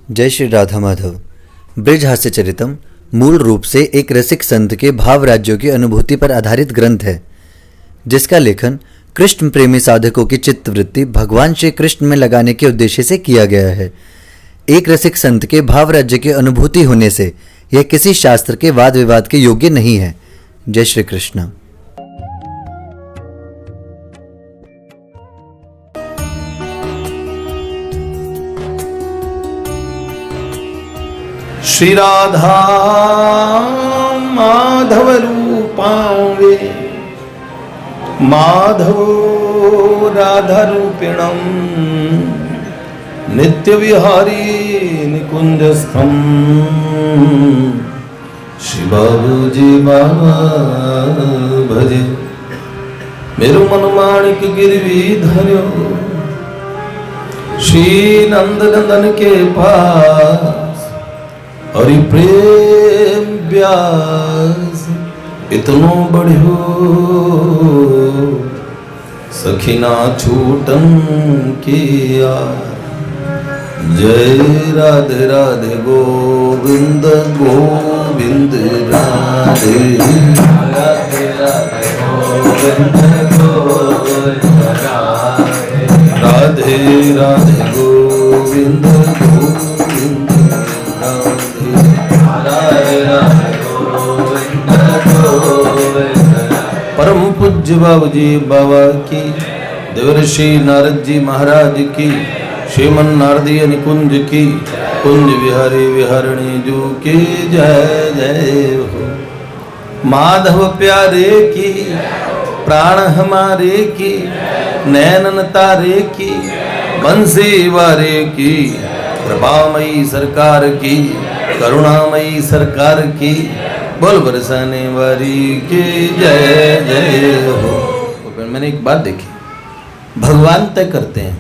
जय श्री राधा माधव। ब्रज हास्य चरितम मूल रूप से एक रसिक संत के भाव राज्यों की अनुभूति पर आधारित ग्रंथ है, जिसका लेखन कृष्ण प्रेमी साधकों की चित्तवृत्ति भगवान श्री कृष्ण में लगाने के उद्देश्य से किया गया है। एक रसिक संत के भाव राज्य की अनुभूति होने से यह किसी शास्त्र के वाद विवाद के योग्य नहीं है। जय श्री कृष्ण। श्री राधा माधव रूपावे माधव राधा रूपिणम नित्य विहारी निकुंजस्थम श्री बाबूजी बाबा भजे मेरो मन माणिक गिरवी धर्यो श्री नंद नंदन के पास हरि प्रेम व्यास इतनो बढ़ियो सखीना छूटन किया। जय राधे राधे गोविंद गोविंद राधे राधे राधे गोविंद गोविंद राधे राधे गोविंद गोविंद परम पूज्य बाबूजी बाबा की, देवर्षि नारद जी महाराज की, श्रीमन नारदीय निकुंज की, कुंज विहारी विहरणी जू की जय जय हो। माधव प्यारे की, प्राण हमारे की, नैनन तारे की, बंसी वारे की, कृपामयी सरकार की, करुणामयी सरकार की, बोल बरसाने वाली की जय जय हो। तो मैंने एक बात देखी, भगवान तय करते हैं।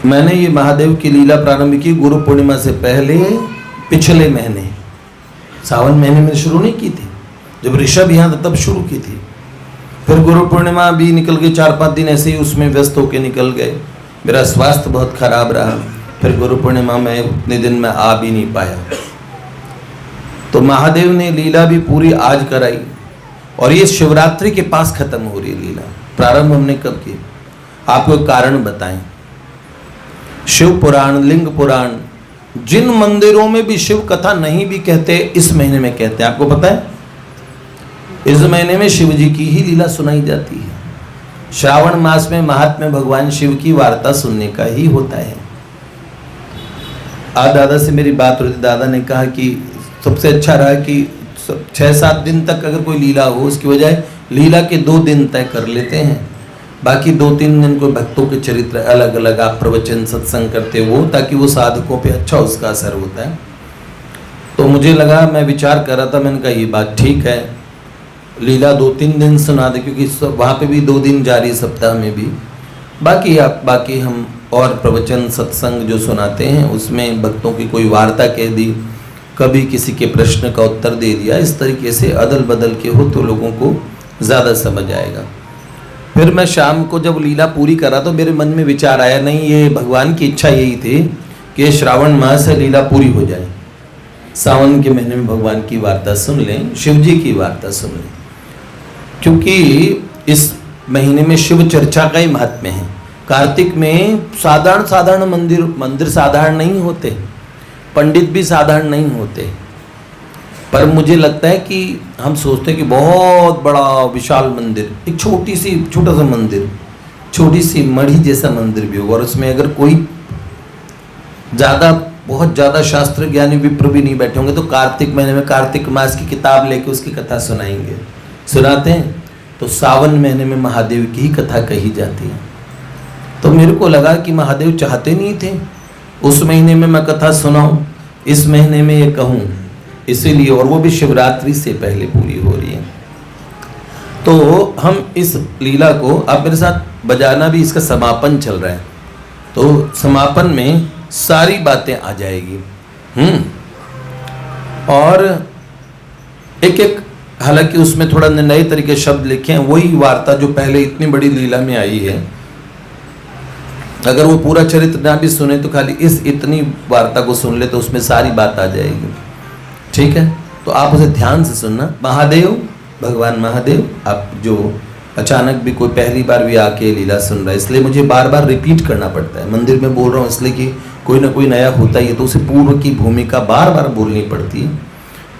मैंने ये महादेव की लीला प्रारंभ की गुरु पूर्णिमा से पहले पिछले महीने सावन महीने में शुरू नहीं की थी, जब ऋषभ यहाँ था तब शुरू की थी। फिर गुरु पूर्णिमा भी निकल गई, 4-5 दिन ऐसे ही उसमें व्यस्त होके निकल गए। मेरा स्वास्थ्य बहुत खराब रहा, फिर गुरु पूर्णिमा में उतने दिन में आ भी नहीं पाया। तो महादेव ने लीला भी पूरी आज कराई और ये शिवरात्रि के पास खत्म हो रही है लीला। प्रारंभ हमने कब की, आपको कारण बताएं। शिव पुराण, लिंग पुराण, जिन मंदिरों में भी शिव कथा नहीं भी कहते, इस महीने में कहते हैं। आपको पता है इस महीने में शिव जी की ही लीला सुनाई जाती है। श्रावण मास में महात्म्य भगवान शिव की वार्ता सुनने का ही होता है। आज दादा से मेरी बात हुई, दादा ने कहा कि सबसे अच्छा रहा कि 6-7 दिन तक अगर कोई लीला हो, उसकी बजाय लीला के 2 दिन तय कर लेते हैं, बाकी 2-3 दिन कोई भक्तों के चरित्र अलग अलग आप प्रवचन सत्संग करते हो, ताकि वो साधकों पे अच्छा उसका असर होता है। तो मुझे लगा, मैं विचार कर रहा था, मैंने कहा ये बात ठीक है, लीला 2-3 दिन सुना दे, क्योंकि वहाँ पे भी 2 दिन जारी, सप्ताह में भी। बाकी हम और प्रवचन सत्संग जो सुनाते हैं उसमें भक्तों की कोई वार्ता कह दी, कभी किसी के प्रश्न का उत्तर दे दिया, इस तरीके से अदल बदल के हो तो लोगों को ज़्यादा समझ आएगा। फिर मैं शाम को जब लीला पूरी करा तो मेरे मन में विचार आया, नहीं ये भगवान की इच्छा यही थी कि श्रावण मास से लीला पूरी हो जाए, सावन के महीने में भगवान की वार्ता सुन लें, शिव जी की वार्ता सुन लें, क्योंकि इस महीने में शिव चर्चा का ही महात्म्य है। कार्तिक में साधारण मंदिर साधारण नहीं होते, पंडित भी साधारण नहीं होते, पर मुझे लगता है कि हम सोचते हैं कि बहुत बड़ा विशाल मंदिर, एक छोटा सा मंदिर, छोटी सी मढ़ी जैसा मंदिर भी होगा, और उसमें अगर कोई बहुत ज़्यादा शास्त्र ज्ञानी विप्र भी नहीं बैठे होंगे तो कार्तिक महीने में कार्तिक मास की किताब लेके उसकी कथा सुनाते हैं। तो सावन महीने में महादेव की ही कथा कही जाती है। तो मेरे को लगा कि महादेव चाहते नहीं थे उस महीने में मैं कथा सुनाऊं, इस महीने में ये कहूं, इसीलिए, और वो भी शिवरात्रि से पहले पूरी हो रही है। तो हम इस लीला को, आप मेरे साथ बजाना भी, इसका समापन चल रहा है, तो समापन में सारी बातें आ जाएगी। और एक हालांकि उसमें थोड़ा नए तरीके शब्द लिखे हैं, वही वार्ता जो पहले इतनी बड़ी लीला में आई है। अगर वो पूरा चरित्र ना भी सुने तो खाली इस इतनी वार्ता को सुन ले तो उसमें सारी बात आ जाएगी। ठीक है, तो आप उसे ध्यान से सुनना। महादेव, भगवान महादेव, आप जो अचानक भी कोई पहली बार भी आके लीला सुन रहा है, इसलिए मुझे बार बार रिपीट करना पड़ता है। मंदिर में बोल रहा हूँ इसलिए कि कोई ना कोई नया होता ही है, तो उसे पूर्व की भूमिका बार बार बोलनी पड़ती है।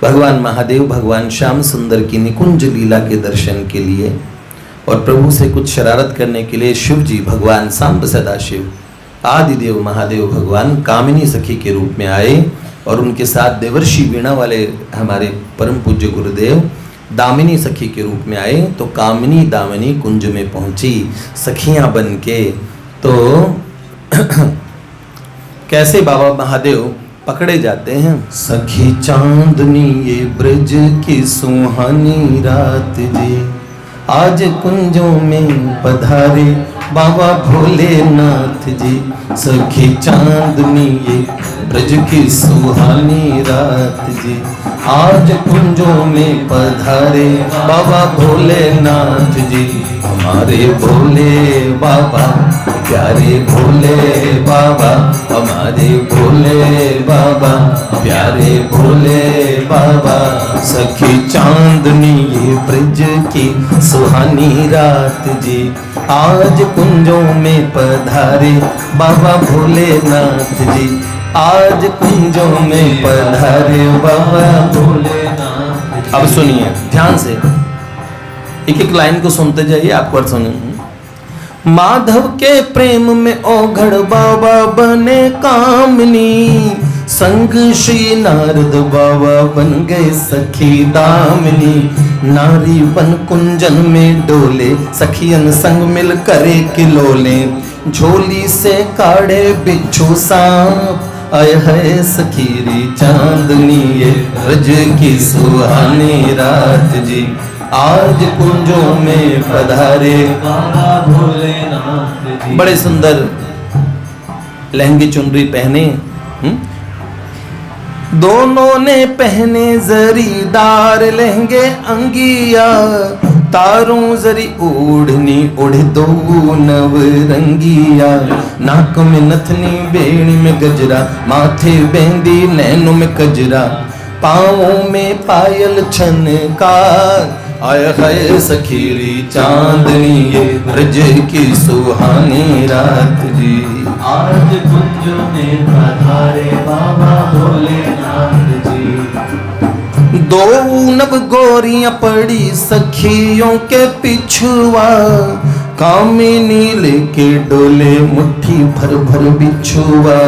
भगवान महादेव भगवान श्याम सुंदर की निकुंज लीला के दर्शन के लिए और प्रभु से कुछ शरारत करने के लिए शिव जी भगवान सांब सदाशिव आदिदेव महादेव भगवान कामिनी सखी के रूप में आए और उनके साथ देवर्षि वीणा वाले हमारे परम पूज्य गुरुदेव दामिनी सखी के रूप में आए। तो कामिनी दामिनी कुंज में पहुंची सखियां बन के। तो कैसे बाबा महादेव पकड़े जाते हैं। सखी चांदनी ये ब्रज की सुहानी रात जी, आज कुंजों में पधारे बाबा भोलेनाथ जी। सखी चांदनी ये ब्रज की सुहानी रात जी, आज कुंजों में पधारे बाबा भोलेनाथ जी। हमारे भोले बाबा प्यारे भोले बाबा, हमारे भोले बाबा प्यारे भोले बाबा। सखी चांदनी ये ब्रज की सुहानी रात जी, आज कुंजों में पधारे बाबा भोलेनाथ जी। आज कुंजों में पधारे बाबा भोलेनाथ। अब सुनिए ध्यान से, एक एक लाइन को सुनते जाइए, आपको अर्थ सुनिए। माधव के प्रेम में ओघड़ बाबा बने कामनी, संग श्री नारद बाबा बन गए सखी दामिनी। नारी बन कुंजन में डोले, सखियन संग मिल करे किलोले। झोली से काढ़े बिच्छू सांप, आय है सखीरी चांदनी ये ब्रज की सुहानी रात जी। आज कुंजों में पधारे बाबा भोलेनाथ जी। बड़े सुंदर लहंगे चुनरी पहने, दोनों ने पहने जरीदार लहंगे अंगिया। तारों जरी ओढ़नी ओढ़े दो नवरंगिया। नाक में नथनी बेणी में गजरा, माथे बेंदी नैनों में कजरा। पाँवों में पायल छनकार, आय है सखीरी चांदनी ये ब्रज की सुहानी रात जी। आज कुंज में पधारे बाबा भोलेनाथ जी। दो नव गोरियां पड़ी सखियों के पिछुआ, कामिनी लेके डोले मुट्ठी भर भर बिछुआ।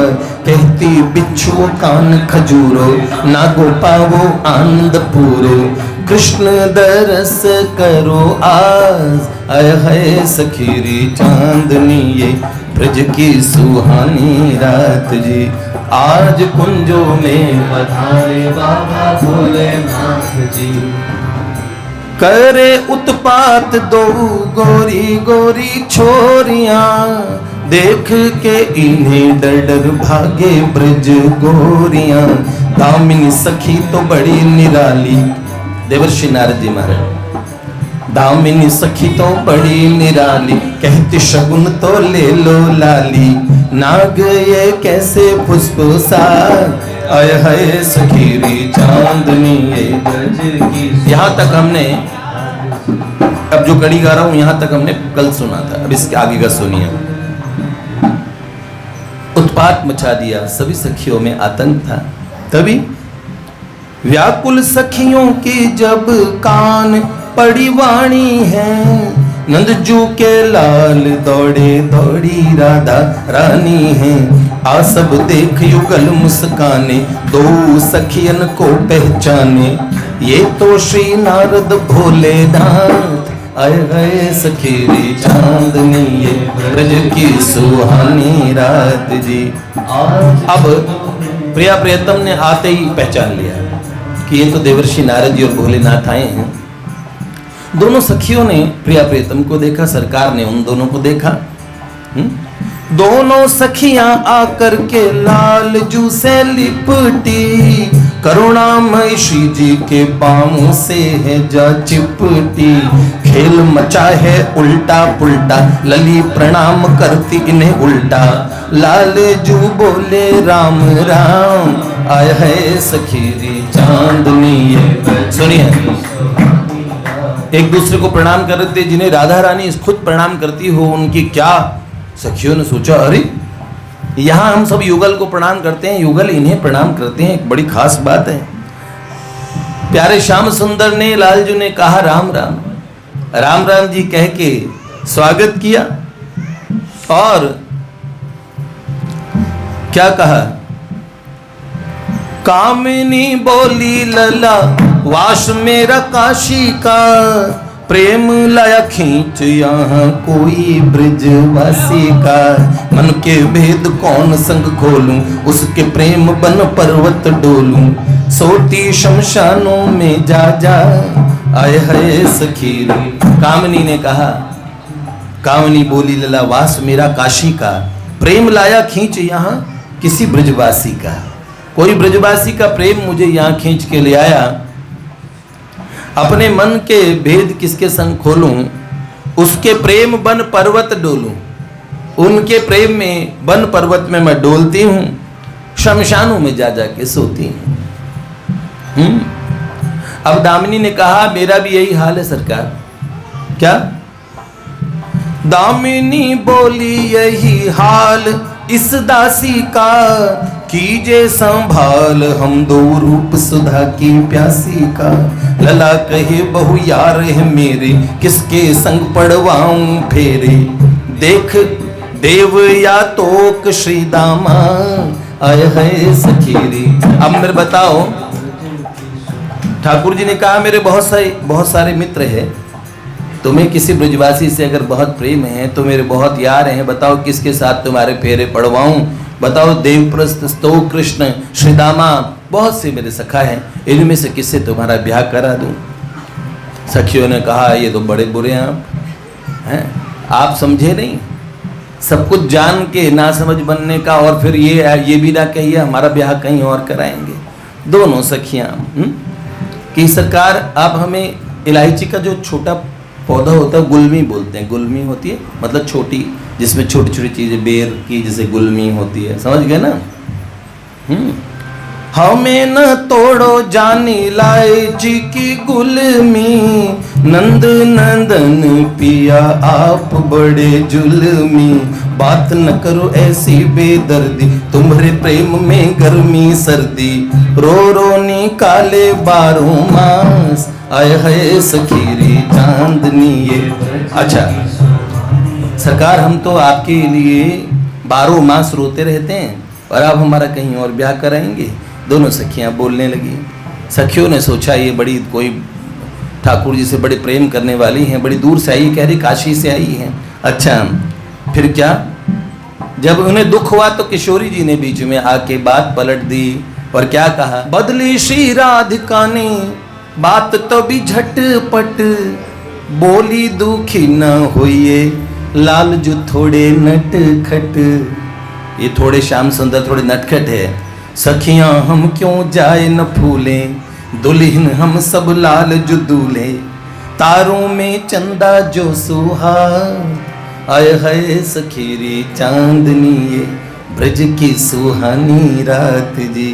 कहती बिच्छुओ कान खजूरो, नागो पावो आनंद पूरो। कृष्ण दरस करो आज, आय है सखीरी चांदनी ये ब्रज की सुहानी रात जी। आज कुंजों में पधारे बाबा भोलेनाथ जी। करे उत्पात दो गोरी गोरी छोरियां, देख के इन्हें डर डर भागे ब्रज गोरियां। दामिनी सखी तो बड़ी निराली, देवर्षि नारद जी महाराज। दामिनी सखी तो बड़ी निराली, कहती शगुन तो ले लो लाली। नाग ये कैसे फुसफुसा, आय है सखीरी चांदनी ये ब्रज की। यहाँ तक हमने, अब जो कड़ी गा रहा हूं यहाँ तक हमने कल सुना था, अब इसके आगे का सुनिए। उत्पात मचा दिया, सभी सखियों में आतंक था। तभी व्याकुल सखियों की जब कान पड़ी वाणी है, नंदजू के लाल दौड़े दौड़ी राधा रानी है। आ सब देख युगल मुस्काने, दो सखियन को पहचाने। ये तो श्री नारद भोलेनाथ, आए गए सखीरी चांदनी ये ब्रज की सुहानी रात जी। अब प्रिया प्रियतम ने आते ही पहचान लिया कि ये तो देवर्षि नारद जी और भोलेनाथ आए हैं। दोनों सखियों ने प्रिया प्रियतम को देखा, सरकार ने उन दोनों को देखा। दोनों सखियां आकर के लाल जू से लिपटी, करुणामय श्री जी के पाँव से है जा चिपटी, खेल मचा है उल्टा पुल्टा, लली प्रणाम करती इन्हें उल्टा, लाल जू बोले राम राम, आया है सखीरी चांदनी। सुनिए, एक दूसरे को प्रणाम करते, जिन्हें राधा रानी खुद प्रणाम करती हो, उनकी क्या सखियों ने सोचा, अरे यहाँ हम सब युगल को प्रणाम करते हैं, युगल इन्हें प्रणाम करते हैं, एक बड़ी खास बात है। प्यारे श्याम सुंदर ने लालजू ने कहा राम राम, राम राम जी कह के स्वागत किया और क्या कहा, कामिनी बोली लला वास मेरा काशी का, प्रेम लाया खींच यहाँ कोई ब्रजवासी का, मन के भेद कौन संग खोलूं, उसके प्रेम बन पर्वत डोलूं, सोती शमशानों में जा जा, आए है सखीरी। कामनी ने कहा, कामनी बोली लला वास मेरा काशी का, प्रेम लाया खींच यहाँ किसी ब्रजवासी का, कोई ब्रजवासी का प्रेम मुझे यहाँ खींच के ले आया, अपने मन के भेद किसके संग खोलूं, उसके प्रेम बन पर्वत डोलूं, उनके प्रेम में बन पर्वत में मैं डोलती हूं, शमशानों में जा जाके सोती हूं। अब दामिनी ने कहा मेरा भी यही हाल है सरकार। क्या? दामिनी बोली यही हाल इस दासी का, कीजे संभाल हम दो रूप सुधा की प्यासी का, लला कहे बहु यार है मेरे, किसके संग पड़वाऊं फेरे, देख देव या तोक श्री दामा, आए है सखीरी। अब मेरे बताओ, ठाकुर जी ने कहा मेरे बहुत सारे मित्र हैं, तुम्हें किसी ब्रजवासी से अगर बहुत प्रेम है तो मेरे बहुत यार हैं, बताओ किसके साथ तुम्हारे फेरे पड़वाऊं, बताओ देवप्रस्थ स्तो कृष्ण श्रीदामा, बहुत से मेरे सखा हैं, इनमें से किससे तुम्हारा ब्याह करा दूं। सखियों ने कहा ये तो बड़े बुरे हैं आप समझे नहीं, सब कुछ जान के ना समझ बनने का, और फिर ये भी ना कहिए हमारा ब्याह कहीं और कराएंगे। दोनों सखियां कि सरकार आप हमें इलायची का जो छोटा पौधा होता है गुलमी बोलते हैं, गुलमी होती है मतलब छोटी, जिसमें छोटी छोटी चीजें बेर की जैसे गुलमी होती है, समझ गए ना। हमें न तोड़ो जानी इलायची की गुलमी, नंद नंदन पिया आप बड़े जुल्मी, बात न करो ऐसी बेदर्दी, तुम्हारे प्रेम में गर्मी सर्दी, रो रो निकाले 12 मास, आए है सखीरी चांदनी ये। अच्छा सरकार, हम तो आपके लिए 12 मास रोते रहते हैं और आप हमारा कहीं और ब्याह कराएंगे। दोनों सखियां बोलने लगी। सखियों ने सोचा ये बड़ी कोई ठाकुर जी से बड़े प्रेम करने वाली हैं, बड़ी दूर से आई, कह रही काशी से आई हैं। अच्छा फिर क्या, जब उन्हें दुख हुआ तो किशोरी जी ने बीच में आके बात पलट दी और क्या कहा, बदली श्री राधिका ने बात तो भी झटपट, बोली दुखी न होइए लाल जो थोड़े नटखट। ये थोड़े श्याम सुंदर थोड़े नटखट है। सखियां हम क्यों जाए न फूले, दुल्हन हम सब लाल जो दूल्हे, तारों में चंदा जो सुहा, आए है सखीरी चांदनी ये ब्रज की सुहानी रात जी,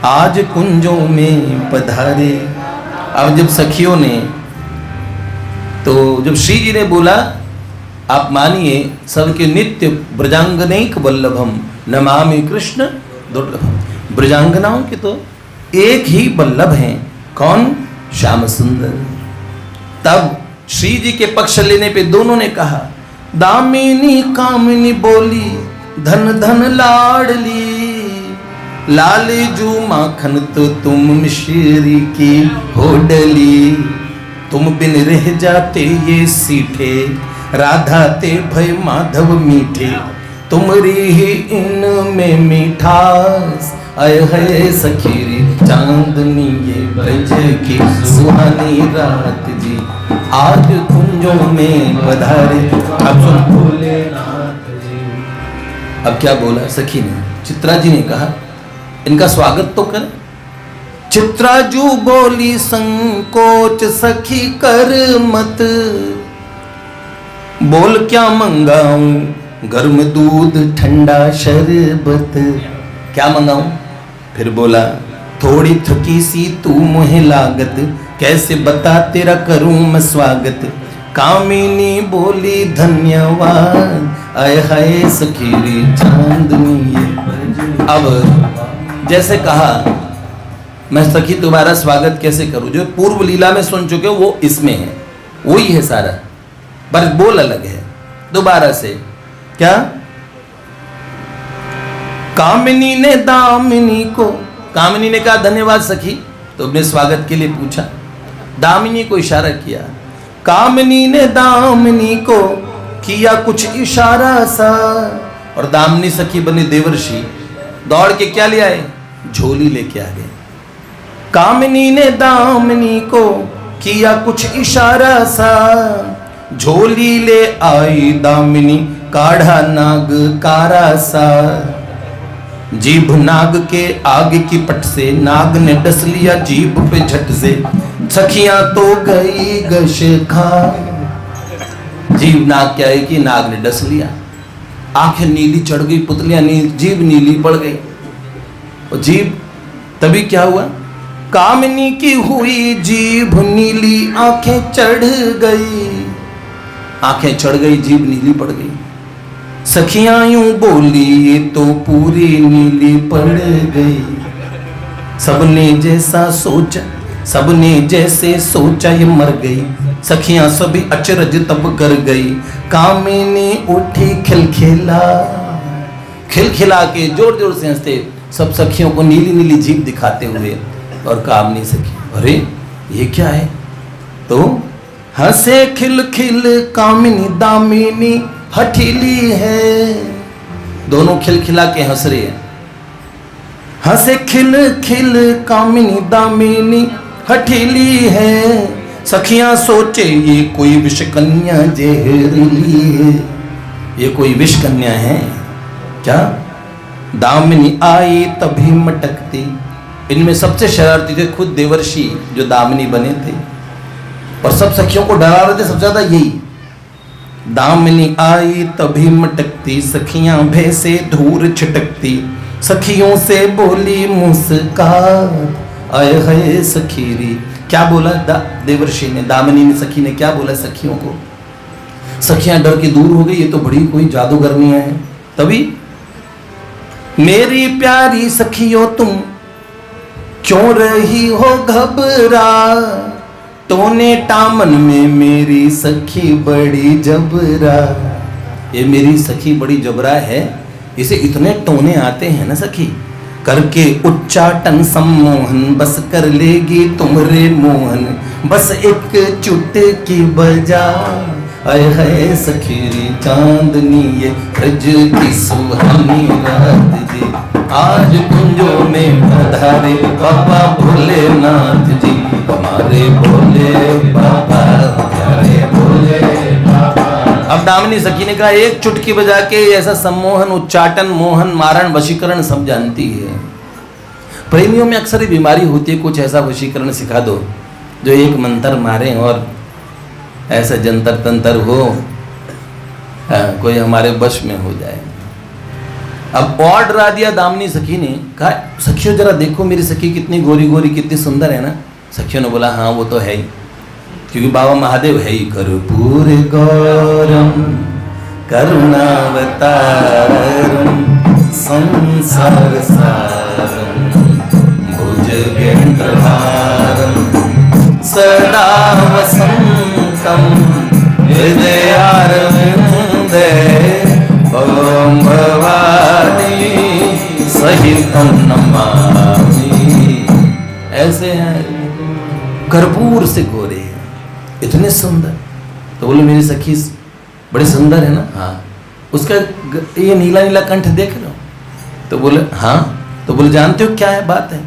आज कुंजों में पधारे। अब जब सखियों ने, तो जब श्री जी ने बोला आप मानिए सबके नित्य ब्रजांगनैक वल्लभम नमामि कृष्ण दुर्लभम, ब्रजांगनाओं के तो एक ही वल्लभ हैं, कौन? श्याम सुंदर। तब श्री जी के पक्ष लेने पे दोनों ने कहा, दामिनी कामिनी बोली धन धन लाडली, लाले जू माखन तो तुम मिश्री की होडली, तुम बिन रह जाते ये सीठे, राधा ते भय माधव मीठे, तुमरी ही इनमें मिठास, आए है सखीरी चांदनी ये ब्रज की सुहानी रात जी, आज कुंजों में पधारे। अब सुन, अब क्या बोला सखी ने, चित्रा जी ने कहा इनका स्वागत तो करें। चित्राजू बोली संकोच सखी कर मत, बोल क्या मंगाऊं गर्म दूध ठंडा शरबत, क्या मंगाऊं? फिर बोला थोड़ी थकी सी तू मुहे लागत, कैसे बता तेरा करूं मैं स्वागत। कामिनी बोली धन्यवाद, आय हाय सखीरी चांदनी। अब जैसे कहा मैं सखी तुम्हारा स्वागत कैसे करूं, जो पूर्व लीला में सुन चुके हो वो इसमें है, वही है सारा, पर बोल अलग है। दोबारा से क्या? कामिनी ने दामिनी को, कामिनी ने कहा धन्यवाद सखी, तो अपने स्वागत के लिए पूछा, दामिनी को इशारा किया। कामिनी ने दामिनी को किया कुछ इशारा सा, और दामिनी सखी बनी देवर्षि, दौड़ के क्या ले आए? झोली लेके आ गए। कामिनी ने दामिनी को किया कुछ इशारा सा, झोली ले आई दामिनी काढ़ा नाग कारा सा। जीभ नाग के आगे की पट से नाग ने डस लिया जीभ पे झट से, सखियां तो गई गश खा। जीभ नाग क्या है कि नाग ने डस लिया, आंखें नीली चढ़ गई, पुतलियां जीभ नीली पड़ गई। और जीभ तभी क्या हुआ? कामिनी की हुई जीभ नीली, आंखें चढ़ गई, आंखें चढ़ गई, जीभ नीली पड़ गई। सखियां यूं बोली ये तो पूरी नीली पड़ गई। सबने जैसा सोचा, सबने जैसे सोचा ये मर गई। सखियां सभी अचरज तब कर गई, कामिनी उठी खिलखिला, खिलखिला के जोर जोर से हंसते सब सखियों को नीली नीली जीभ दिखाते हुए। और कामिनी सखी अरे ये क्या है? तो हंसे खिल खिल कामिनी दामिनी हठीली है, दोनों खिलखिला के हंस रहे हैं। हंसे खिल खिल कामिनी दामिनी हठीली है, सखियां सोचे ये कोई विषकन्या जहरीली है, ये कोई विषकन्या है क्या? दामिनी आई तभी मटकती, इनमें सबसे शरारती थे खुद देवर्षि जो दामिनी बने थे, और सब सखियों को डरा रहे थे सबसे ज्यादा यही। दामिनी आई तभी मटकती, सखियां भय से धूर छिटकती। सखियों से बोली मुस्कान, आए हाय सखीरी। क्या बोला देवर्षि ने, दामिनी ने, सखी ने क्या बोला सखियों को? सखियां डर के दूर हो गई, ये तो बड़ी कोई जादूगरनियां है। तभी मेरी प्यारी सखियों तुम क्यों रही हो घबरा, टोने टामन में मेरी सखी बड़ी जबरा। ये मेरी सखी बड़ी जबरा है, इसे इतने टोने आते हैं ना सखी, करके उच्चाटन सम्मोहन बस कर लेगी तुमरे मोहन, बस एक चुटकी बजा। आए हाय सखीरी चांदनी ये ब्रज की सुहानी रात जी, आज कुंजों में पधारे बाबा भोलेनाथ जी, हमारे भोले बाबा प्यारे भोले बाबा। अब दामिनी सखी ने कहा एक चुटकी बजा के ऐसा सम्मोहन, उच्चाटन, मोहन, मारण, वशीकरण सब जानती है। प्रेमियों में अक्सर बीमारी होती है, कुछ ऐसा वशीकरण सिखा दो जो एक मंत्र मारे और ऐसा जंतर तंतर हो, कोई हमारे वश में हो जाए। अब और डरा दिया दामिनी सखी ने, कहा सखियों जरा देखो मेरी सखी कितनी गोरी गोरी कितनी सुंदर है ना। सखियों ने बोला हाँ वो तो है ही, क्योंकि बाबा महादेव है ही। कर्पूर गौरम करुणावतारम संसार सारम भुजगेन्द्रहारम सदा वसंतम हृदयारविंदे ओम भवानी सहितम नमामि। ऐसे हैं कर्पूर से गोरे हैं, इतने सुंदर। तो बोले मेरी सखी बड़ी सुंदर है ना। हाँ। उसका ये नीला नीला कंठ देख लो। तो बोले हाँ। तो बोले जानते हो क्या है बात है?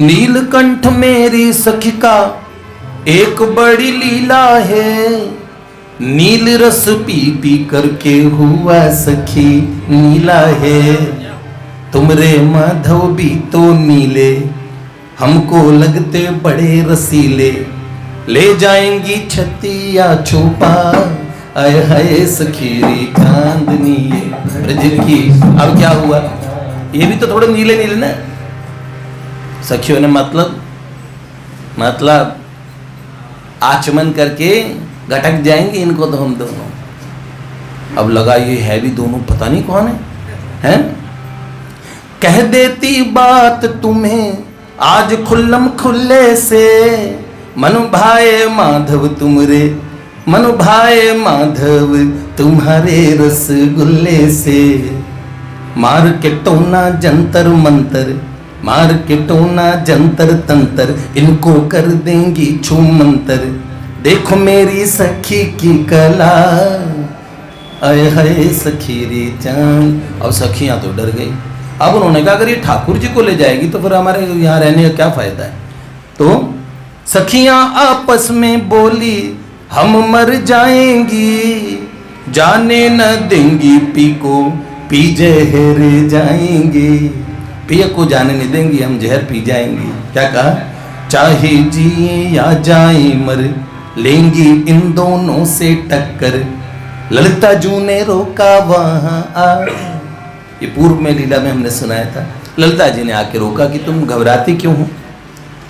नीलकंठ मेरी सखी का एक बड़ी लीला है, नील रस पी पी करके हुआ सखी नीला है। तुमरे माधव भी तो नीले, हमको लगते बड़े रसीले, ले जाएंगी छतिया छुपा, आए हाय सखीरी चांदनी ब्रज की। अब क्या हुआ, ये भी तो थोड़े नीले नीले ना। सखियों ने मतलब आचमन करके घटक जाएंगे इनको तो हम दोनों। अब लगा ये है भी दोनों, पता नहीं कौन है, हैं? कह देती बात तुम्हें आज खुल्लम खुल्ले से, मनु भाए माधव तुमरे, मनु भाए माधव तुम्हारे रसगुल्ले से। मार के टोना जंतर मंतर, मार के टोना जंतर तंतर, इनको कर देंगी छूमंतर, देखो मेरी सखी की कला, आए हाय सखी रे चांद। अब सखियां तो डर गई। अब उन्होंने कहा अगर ये ठाकुर जी को ले जाएगी तो फिर हमारे यहाँ रहने का क्या फायदा है। तो सखियां आपस में बोली हम मर जाएंगी, जाने न देंगी पी को, पी जहर जाएंगे। पिया को जाने नहीं देंगी, हम जहर पी जाएंगे। क्या कहा, चाहे जिए या जाए मर, लेंगी इन दोनों से टक्कर, ललिता जू ने रोका वहां आ। ये पूर्व में लीला में हमने सुनाया था, ललिता जी ने आके रोका कि तुम घबराती क्यों हो।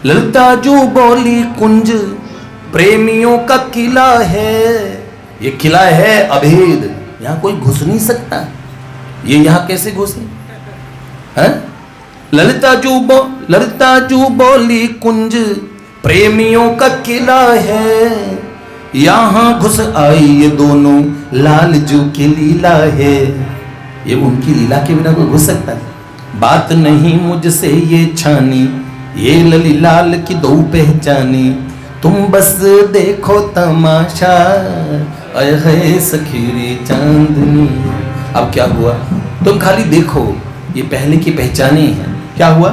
ललिता जू बोली कुंज प्रेमियों का किला है, ये किला है अभेद, यहाँ कोई घुस नहीं सकता, ये यहाँ कैसे घुसे हैं। ललिता जू बोली कुंज प्रेमियों का किला है, यहाँ घुस आई ये दोनों लाल जू की लीला है। ये उनकी लीला के बिना कोई घुस सकता है। बात नहीं मुझसे ये छानी, ये लली लाल की दो पहचानी, तुम बस देखो तमाशा, आए हाय सखीरी चांदनी। अब क्या हुआ, तुम खाली देखो, ये पहले की पहचानी है। क्या हुआ,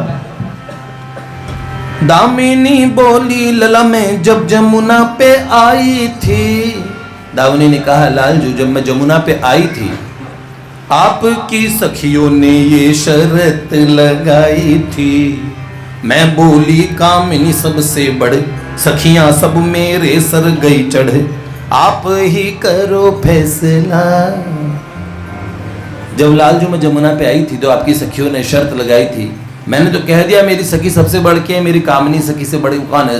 दामिनी बोली लला में जब जमुना पे आई थी, दामिनी ने कहा लालजू जब मैं जमुना पे आई थी, आपकी सखियों ने ये शर्त लगाई थी। मैं बोली कामिनी सबसे बढ़, सखियां सब मेरे सर गई चढ़, आप ही करो फैसला। जब लालजू में जमुना पे आई थी तो आपकी सखियों ने शर्त लगाई थी, मैंने तो कह दिया मेरी सखी सबसे बढ़ के, मेरी कामनी सखी से बड़ी कौन है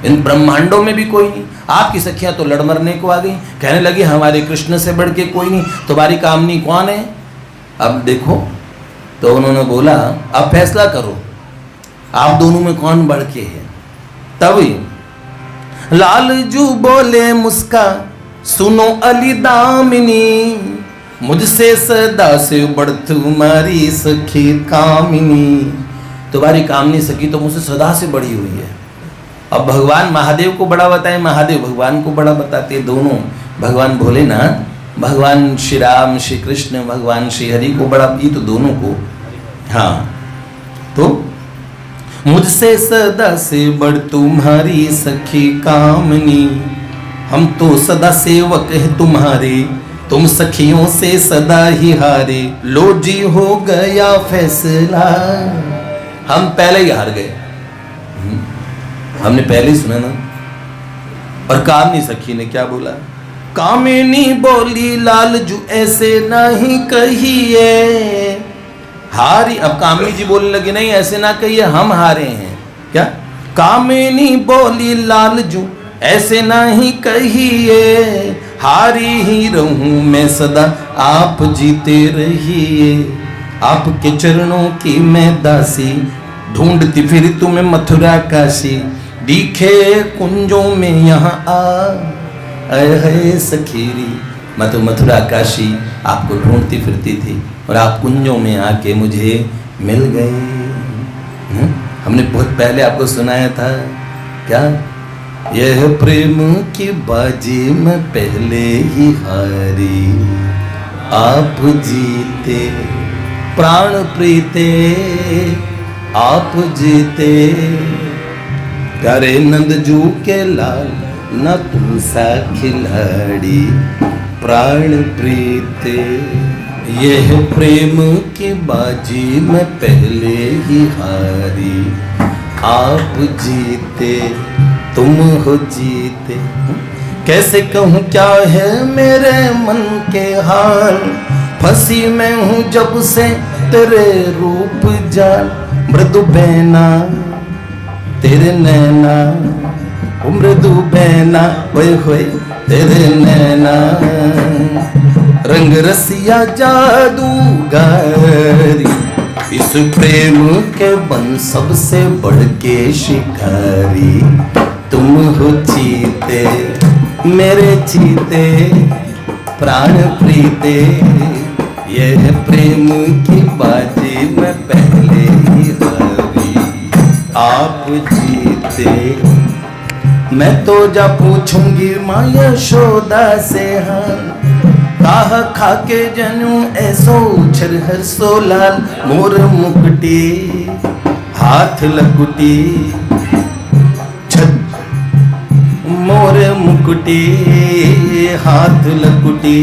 इन ब्रह्मांडों में भी कोई नहीं। आपकी सखियां तो लड़ मरने को आ गई, कहने लगी हमारे कृष्ण से बढ़ के कोई नहीं, तुम्हारी कामनी कौन है। अब देखो, तो उन्होंने बोला अब फैसला करो आप दोनों में कौन बढ़ के है। तभी लालजू बोले मुस्का सुनो अली दामिनी, मुझसे सदा से बढ़ तुम्हारी सखी कामिनी। तुम्हारी कामनी सखी तो मुझसे सदा से बढ़ी हुई है। अब भगवान महादेव को बड़ा बताए, महादेव भगवान को बड़ा बताते, दोनों भगवान भोलेनाथ, भगवान श्री राम श्री कृष्ण, भगवान श्री हरि को बड़ा, ये तो दोनों को। हाँ, तो मुझसे सदा से बढ़ तुम्हारी सखी कामनी, हम तो सदा सेवक है तुम्हारे, तुम सखियों से सदा ही हारे। लो जी हो गया फैसला, हम पहले ही हार गए। हमने पहले ही सुना ना। और कामनी सखी ने क्या बोला, कामिनी बोली लालजू ऐसे नहीं कहिए, हारी। अब कामिनी जी बोलने लगी नहीं ऐसे ना कहिए, हम हारे हैं। क्या, कामिनी बोली लालजू ऐसे नहीं कहिए, हारी ही रहूं मैं सदा आप जीते रहिए। आपके चरणों की मैं दासी, ढूंढती फिर तुम्हें मथुरा काशी, दिखे कुंजों में यहाँ आए सखीरी। मैं तो मथुरा काशी आपको ढूंढती फिरती थी और आप कुंजों में आके मुझे मिल गए। हमने बहुत पहले आपको सुनाया था क्या, यह प्रेम की बाजी में पहले ही हारी, आप जीते प्राण प्रीते आप जीते। प्यारे नंदजू के लाल न तुम सा खिलाड़ी प्राण प्रीते, यह प्रेम की बाजी में पहले ही हारी। आप जीते तुम हो जीते। कैसे कहूँ क्या है मेरे मन के हाल, फंसी मैं हूँ जब से तेरे रूप जान। मृदु बैना तेरे नैना, मृदु बैना होए होए तेरे नैना। रंग रसिया जादूगारी, इस प्रेम के बन सबसे बढ़ के शिकारी। तुम हो चीते मेरे चीते, प्राण प्रीते, यह प्रेम की बाजी मैं पहले ही हारी। आप जीते मैं तो जा पूछूंगी माँ यशोदा से, हाँ काह खाके जनू ऐसो उछर हर सो लाल। मोर मुकुटी हाथ लकुटी, मोर मुकुटी हाथ लकुटी।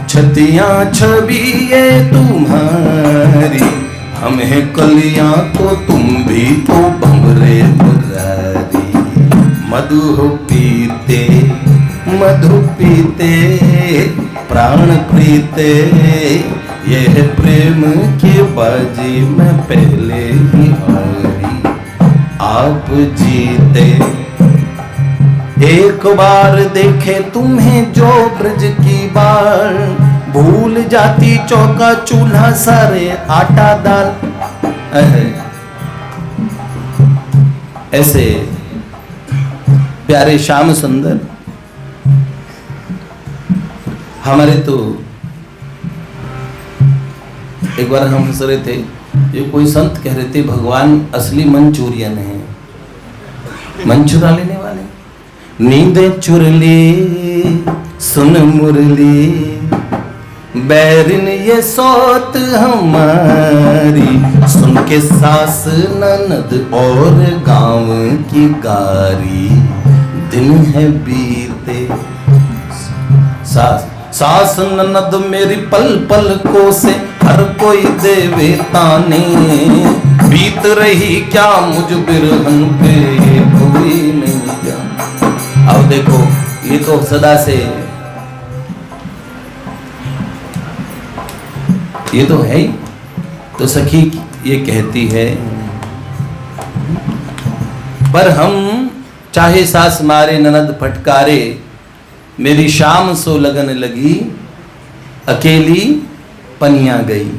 छतियाँ छवि ये तुम्हारी, हम हैं कलियाँ तो तुम भी तो भंवरे मुरारी। मधु हो पीते मधु पीते, प्राण प्रीते, यह प्रेम की बाजी मैं पहले ही हारी। आप जीते एक बार देखे तुम्हें जो ब्रज की बार, भूल जाती चौका चूल्हा सारे आटा दाल। ऐसे प्यारे श्याम सुंदर हमारे तो एक बार हम हंस रहे थे, ये कोई संत कह रहे थे भगवान असली मंचूरियन है, मन चुरा लेने वाले। नींदे चुर ली सुन मुरली, बैरिन ये सौत हमारी, सुन के सास ननद और गांव की गारी। दिन है बीते सास ननद मेरी पल पल को से, हर कोई देवे ताने। बीत रही क्या मुझ बिरहन पे कोई नहीं जान। अब देखो ये तो सदा से, ये तो है ही। तो सखी ये कहती है, पर हम चाहे सास मारे ननद फटकारे, मेरी शाम सो लगन लगी, अकेली पनिया गई।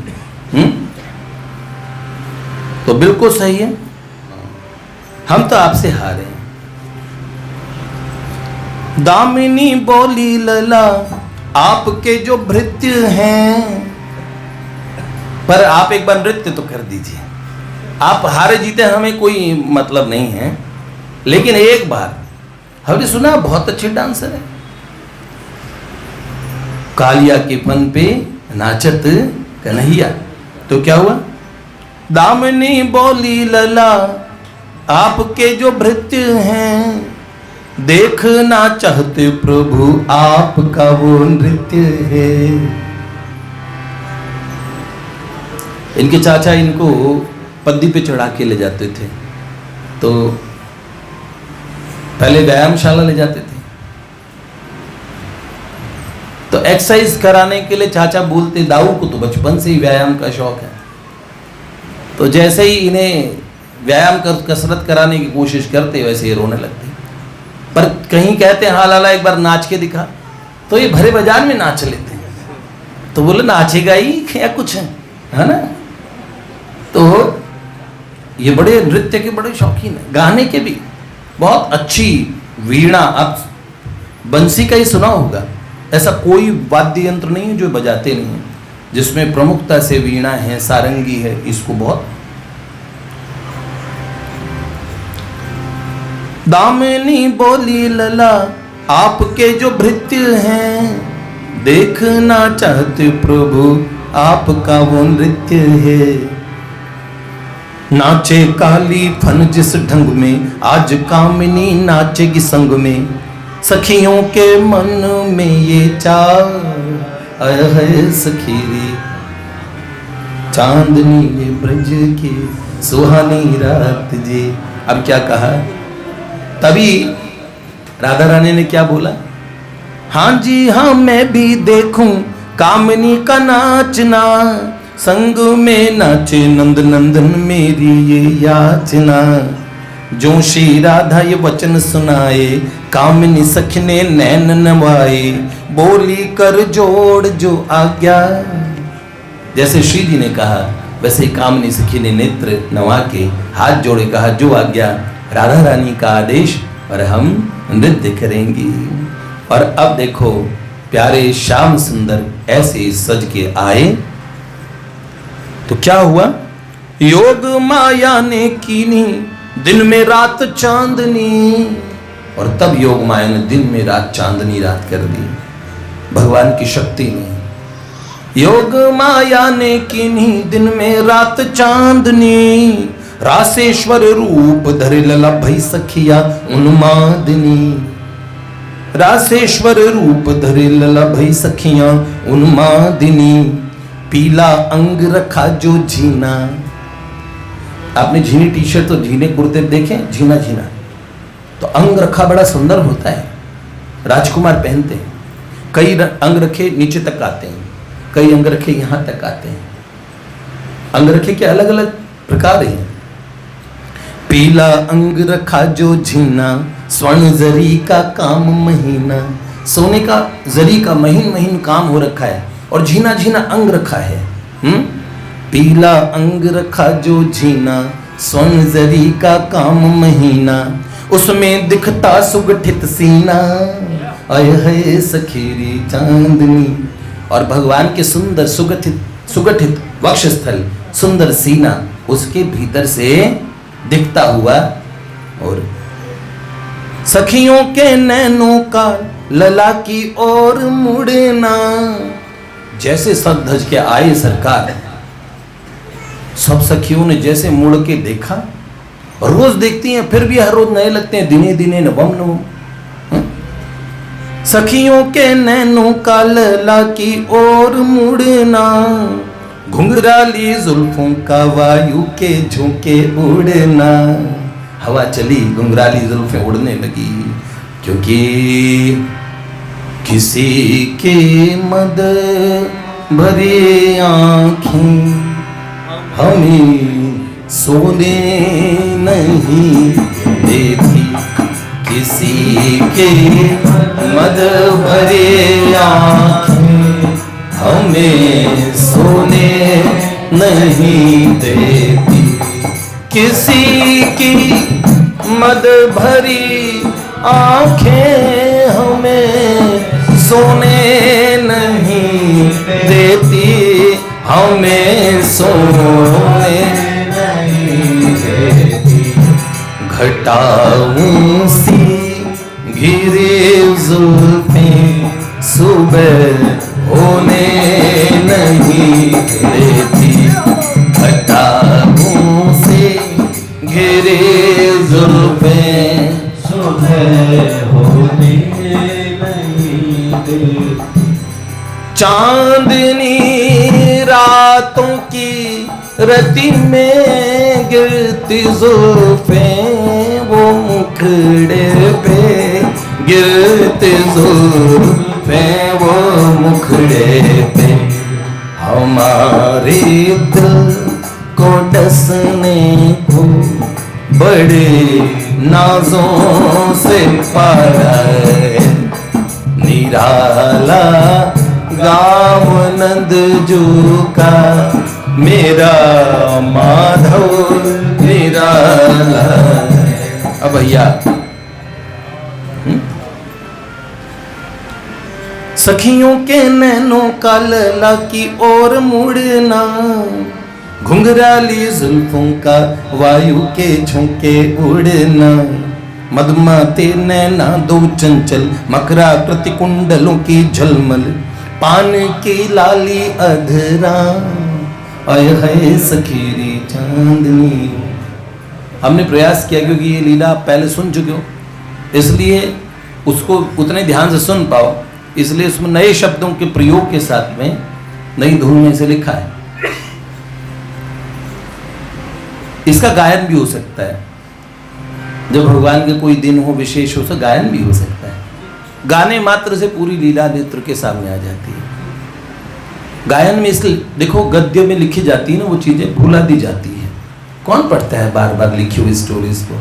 तो बिल्कुल सही है, हम तो आपसे हारे हैं। दामिनी बोली लला आपके जो भृत्य हैं, पर आप एक बार नृत्य तो कर दीजिए। आप हारे जीते हमें कोई मतलब नहीं है, लेकिन एक बार हमने सुना बहुत अच्छे डांसर है। कालिया के फन पे नाचत कन्हैया, तो क्या हुआ? दामिनी बोली लला आपके जो भृत्य हैं, देखना चाहते प्रभु आपका वो नृत्य है। इनके चाचा इनको पद्दी पे चढ़ा के ले जाते थे, तो पहले व्यायामशाला ले जाते थे, तो एक्सरसाइज कराने के लिए चाचा बोलते, दाऊ को तो बचपन से ही व्यायाम का शौक है, तो जैसे ही इन्हें व्यायाम कर कसरत कराने की कोशिश करते वैसे ये रोने लगते। पर कहीं कहते हाँ लाला एक बार नाच के दिखा, तो ये भरे बाजार में नाच लेते हैं। तो बोले नाचेगा ही क्या कुछ है ना। तो ये बड़े नृत्य के बड़े शौकीन है, गाने के भी बहुत अच्छी वीणा। आप बंसी का ही सुना होगा, ऐसा कोई वाद्य यंत्र नहीं है जो बजाते नहीं है, जिसमें प्रमुखता से वीणा है, सारंगी है, इसको बहुत। दामिनी बोली लला आपके जो भृत्य हैं, देखना चाहते प्रभु आपका वो नृत्य है। नाचे काली फन जिस ढंग में, आज कामिनी नाचेगी संग में, सखियों के मन में ये चाह है सखीरी। चांदनी ये ब्रज की सुहानी रात जी। अब क्या कहा, तभी राधा रानी ने क्या बोला, हाँ जी हाँ मैं भी देखूं कामनी का नाचना, संग में नाचे नंद नंदन मेरी ये याचना। जो श्री राधा ये वचन सुनाए, कामनी सखी ने नैन नवाए, बोली कर जोड़ जो आज्ञा। जैसे श्री जी ने कहा वैसे कामनी सखी ने नेत्र नवा के हाथ जोड़े कहा, जो आज्ञा राधा रानी का आदेश और हम नृत्य करेंगे। और अब देखो प्यारे श्याम सुंदर ऐसे सज के आए तो क्या हुआ, योग माया ने कीनी दिन में रात चांदनी। और तब योग माया ने दिन में रात चांदनी रात कर दी भगवान की शक्ति ने। योग माया ने कीनी दिन में रात चांदनी, रासेश्वर रूप धरे लला भई सखिया उन्मादिनी। रासेश्वर रूप धरे लला भई सखिया उन्मादिनी, पीला अंग रखा जो झीना। आपने झीनी टी शर्ट तो झीने कुर्ते देखे, झीना झीना तो अंग रखा बड़ा सुंदर होता है, राजकुमार पहनते हैं। कई अंग रखे नीचे तक आते हैं, कई अंग रखे यहां तक आते हैं। अंग रखे के अलग अलग प्रकार हैं। पीला अंग रखा जो झीना, स्वर्ण जरी का काम महीना। सोने का जरी का महीन महीन काम हो रखा है और झीना झीना अंग रखा है। पीला अंग रखा जो झीना, स्वर्ण जरी का काम महीना, उसमें दिखता सुगठित सीना, आय है सखीरी चांदनी। और भगवान के सुंदर सुगठित वक्षस्थल, सुंदर सीना उसके भीतर से दिखता हुआ। और सखियों के नैनों का लला की ओर मुड़ना। जैसे सज धज के आए सरकार, सब सखियों ने जैसे मुड़ के देखा, और रोज देखती हैं फिर भी हर रोज नए लगते हैं, दिने दिने नवम नवम। सखियों के नैनों का लला की ओर मुड़ना, घुंघराली जुल्फों का वायु के झोंके उड़ना। हवा चली, घुंघराली जुल्फें उड़ने लगी, क्योंकि किसी के मद भरी आँखें हमें सोने नहीं देती। किसी के मद भरे आँखें हमें सोने नहीं देती। किसी की मद भरी आँखें हमें सोने नहीं देती, हमें सोने नहीं देती। घटाऊं सी घिरे जुल्फें सुबह होने नहीं देती। घटाऊं सी घिरे जुल्फें सुबह होने नहीं देती। चांदनी रातों की रति में गिरती जुल्फें, वो मुखड़े पे गिरती जुल्फें, वो मुखड़े पे। हमारे दिल को डसने को बड़े नाजों से पाया है। निराला गाँव नंद जू का मेरा माधव निराला। अब भैया सखियों के नैनों का लला की ओर मुड़ना, घुंघराली जुल्फों का वायु के झोंके उड़ना। मदमाते नैना दो चंचल, मकराकृति कुंडलों की झलमल, पान की लाली अधरा, आय है सखीरी चांदनी। हमने प्रयास किया क्योंकि ये लीला आप पहले सुन चुके हो, इसलिए उसको उतने ध्यान से सुन पाओ, इसलिए उसमें नए शब्दों के प्रयोग के साथ में नई धुन में से लिखा है। इसका गायन भी हो सकता है। जब भगवान के कोई दिन हो विशेष हो तो गायन भी हो सकता है। गाने मात्र से पूरी लीला नेत्र के सामने आ जाती है। गायन में इसलिए देखो गद्य में लिखी जाती है ना वो चीजें भुला दी जाती है। कौन पढ़ता है बार बार लिखी हुई स्टोरीज को?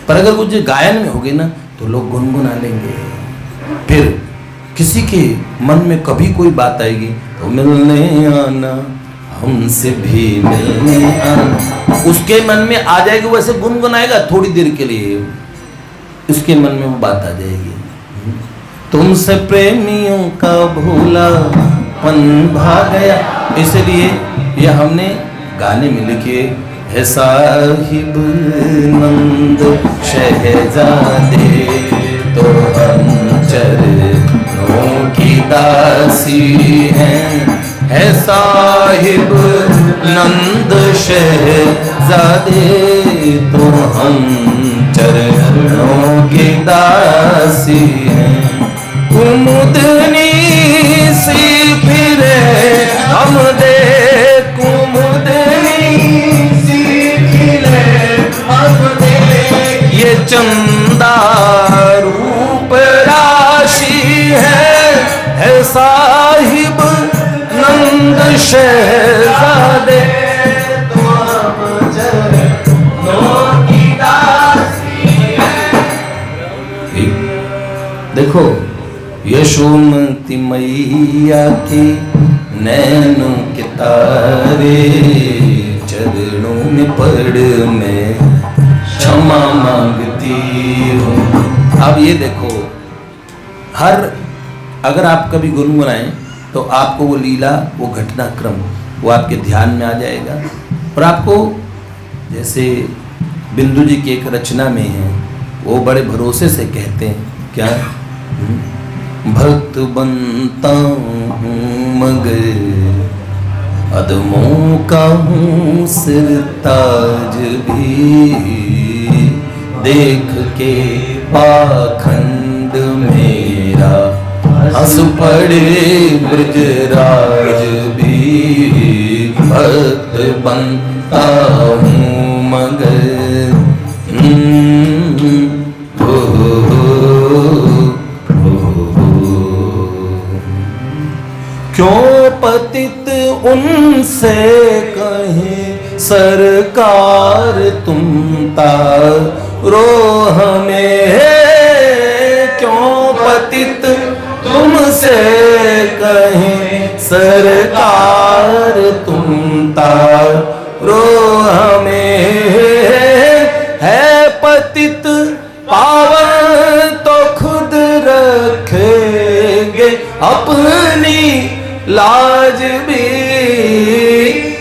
पर अगर कुछ गायन में होगी ना तो लोग गुनगुना लेंगे। फिर किसी के मन में कभी कोई बात आएगी तो मिलने आना, हमसे भी मिलने आना, उसके मन में आ जाएगी। वैसे गुनगुनाएगा थोड़ी देर के लिए, उसके मन में वो बात आ जाएगी। तुमसे प्रेमियों का भोलापन भाग गया। इसलिए ये हमने गाने में लिखे है साहिब नंद शहजादे तो हम चरणों की दासी हैं। है साहिब नंद शहजादे तो हम चरणों की दासी हैं। कुमुदनी सी फिरे हम दे, कुमुदनी सी फिरे हम दे, ये चंदा रूप राशि है साहिब नंद शहजादे तो हम चरणों की दासी हैं। देखो यशोमती मैया के नैनों के तारे, चरणों में पड़ मैं क्षमा मांगती हूँ। अब ये देखो अगर आप कभी गुनगुनाएं तो आपको वो लीला, वो घटनाक्रम वो आपके ध्यान में आ जाएगा। और आपको जैसे बिंदु जी की एक रचना में है, वो बड़े भरोसे से कहते हैं क्या, भक्त बनता हूँ मगर अदमों का हूँ सिरताज भी, देख के पाखंड मेरा हंस पड़े ब्रजराज भी। भक्त बनता हूँ मगर क्यों पतित उनसे कहें सरकार तुम तारो हमें, क्यों पतित तुमसे कहें सरकार तुम तारो हमें। है पतित पावन तो खुद रखेंगे अपनी लाज भी।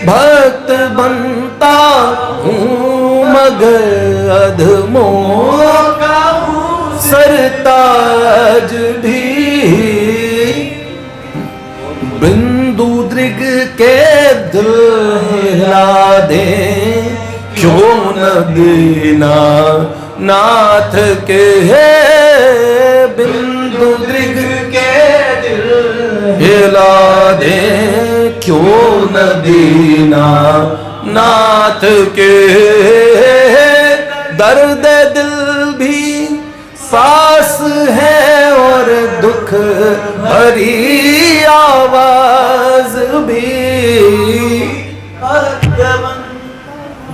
भक्त बनता हूँ मगर अधमों का सरताज भी। बिंदु दृग के दिल हिला दे, क्यों न देना नाथ के है। बिंदु दृग के दिल हिला दे, क्यों न देना नाथ के। दर्द दिल भी पास है और दुख भरी आवाज भी।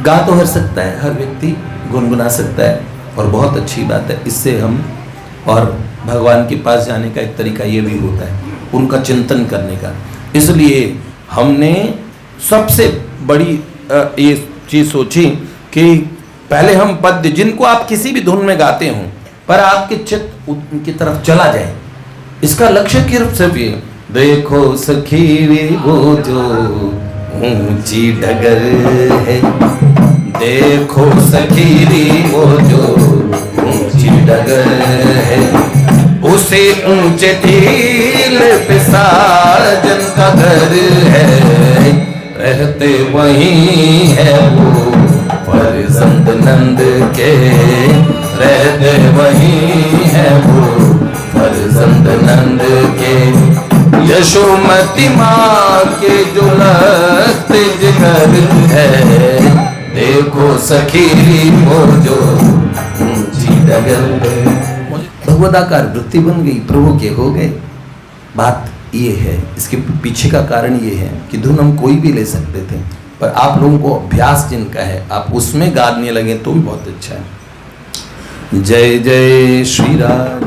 गा तो हर सकता है, हर व्यक्ति गुनगुना सकता है और बहुत अच्छी बात है। इससे हम और भगवान के पास जाने का एक तरीका ये भी होता है, उनका चिंतन करने का। इसलिए हमने सबसे बड़ी ये चीज सोची कि पहले हम पद्य जिनको आप किसी भी धुन में गाते हो पर आपके चित्त उनकी तरफ चला जाए, इसका लक्ष्य सिर्फ ये, देखो सखी वो जो ऊंची डगर है, देखो सखी वो जो ऊंची डगर है, उसे ऊंचे टील पे साजन का घर है, रहते वहीं है वो फर्जंद नंद के, रहते वहीं है वो फर्जंद नंद के। यशोमती माँ के जो लगते जिगर है, देखो सखी मोजो ऊंची डगर पे। भगवदाकार वृत्ति बन गई, प्रभु के हो गए। बात ये है, इसके पीछे का कारण ये है कि धुन हम कोई भी ले सकते थे, पर आप लोगों को अभ्यास जिनका है आप उसमें गाने लगे तो भी बहुत अच्छा है। जय जय श्री राम।